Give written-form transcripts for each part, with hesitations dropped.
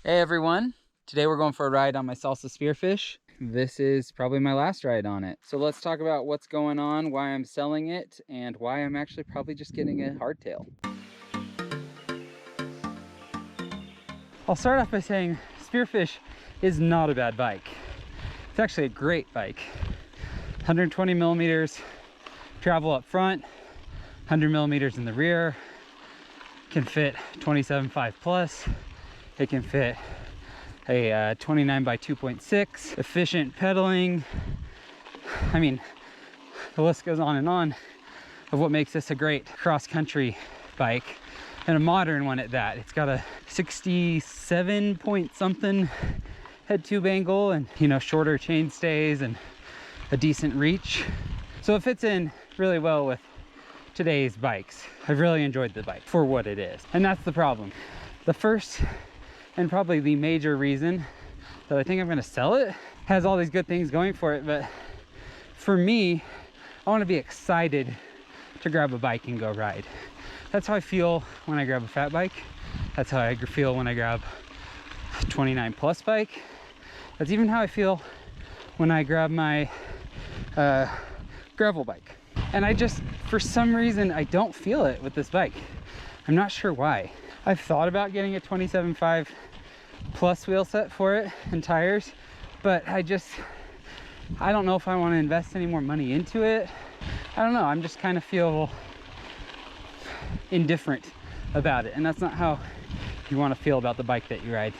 Hey everyone, today we're going for a ride on my Salsa Spearfish. This is probably my last ride on it. So let's talk about what's going on, why I'm selling it, and why I'm actually probably just getting a hardtail. I'll start off by saying Spearfish is not a bad bike. It's actually a great bike. 120 millimeters travel up front, 100 millimeters in the rear, can fit 27.5 plus. It can fit a 29 by 2.6, efficient pedaling. I mean, the list goes on and on of what makes this a great cross-country bike, and a modern one at that. It's got a 67 point something head tube angle, and shorter chain stays and a decent reach. So it fits in really well with today's bikes. I've really enjoyed the bike for what it is, and that's the problem. The first and probably the major reason that I think I'm gonna sell it has all these good things going for it, but for me, I want to be excited to grab a bike and go ride. That's how I feel when I grab a fat bike. That's how I feel when I grab a 29 plus bike. That's even how I feel when I grab my gravel bike. And I just, for some reason, I don't feel it with this bike. I'm not sure why. I've thought about getting a 27.5 plus wheel set for it and tires, but I don't know if I want to invest any more money into it. I don't know, I'm just kind of feel indifferent about it, and that's not how you want to feel about the bike that you ride.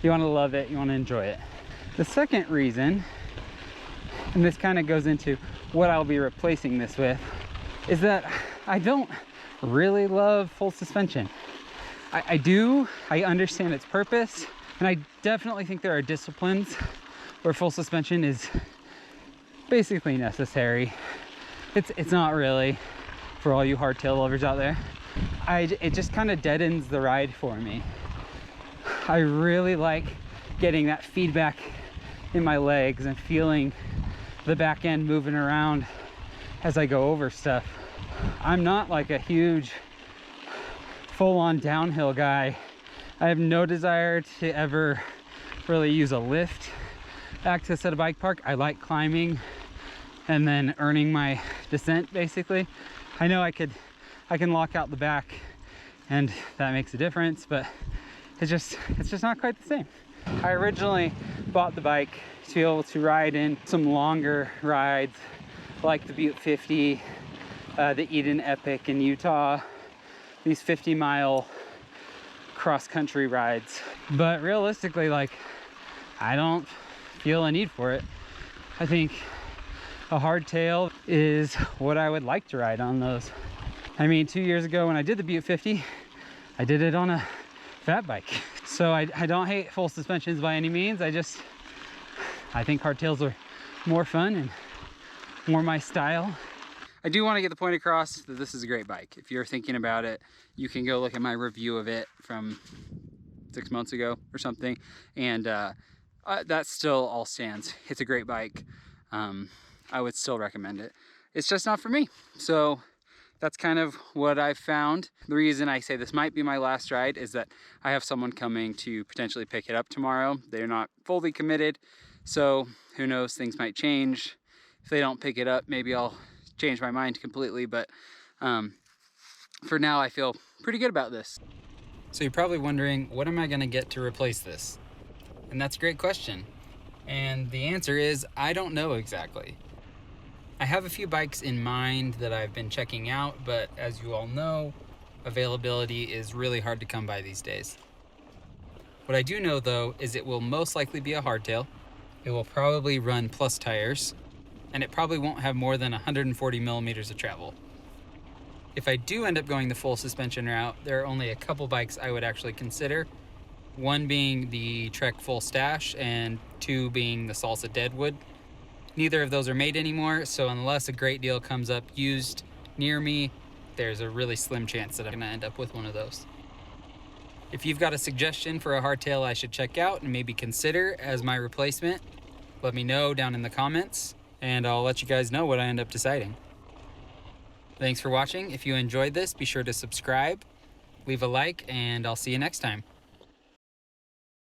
You want to love it, you want to enjoy it. The second reason, and this kind of goes into what I'll be replacing this with, is that I don't really love full suspension. I understand its purpose, and I definitely think there are disciplines where full suspension is basically necessary. It's not really, for all you hardtail lovers out there. It just kind of deadens the ride for me. I really like getting that feedback in my legs and feeling the back end moving around as I go over stuff. I'm not like a huge full-on downhill guy. I have no desire to ever really use a lift access at a bike park. I like climbing and then earning my descent, basically. I know I can lock out the back and that makes a difference, but it's just not quite the same. I originally bought the bike to be able to ride in some longer rides like the Butte 50, the Eden Epic in Utah, these 50-mile cross-country rides. But realistically, like, I don't feel a need for it. I think a hardtail is what I would like to ride on those. I mean, 2 years ago when I did the Butte 50, I did it on a fat bike. So I don't hate full suspensions by any means. I think hardtails are more fun and more my style. I do want to get the point across that this is a great bike. If you're thinking about it, you can go look at my review of it from 6 months ago or something, and that still all stands. It's a great bike. I would still recommend it. It's just not for me. So that's kind of what I've found. The reason I say this might be my last ride is that I have someone coming to potentially pick it up tomorrow. They're not fully committed, so who knows, things might change. If they don't pick it up, maybe I'll change my mind completely, but for now I feel pretty good about this. So you're probably wondering, what am I gonna get to replace this? And that's a great question. And the answer is, I don't know exactly. I have a few bikes in mind that I've been checking out, but as you all know, availability is really hard to come by these days. What I do know though is it will most likely be a hardtail. It will probably run plus tires, and it probably won't have more than 140 millimeters of travel. If I do end up going the full suspension route, there are only a couple bikes I would actually consider. One being the Trek Full Stash, and two being the Salsa Deadwood. Neither of those are made anymore, so unless a great deal comes up used near me, there's a really slim chance that I'm gonna end up with one of those. If you've got a suggestion for a hardtail I should check out and maybe consider as my replacement, let me know down in the comments, and I'll let you guys know what I end up deciding. Thanks for watching. If you enjoyed this, be sure to subscribe, leave a like, and I'll see you next time.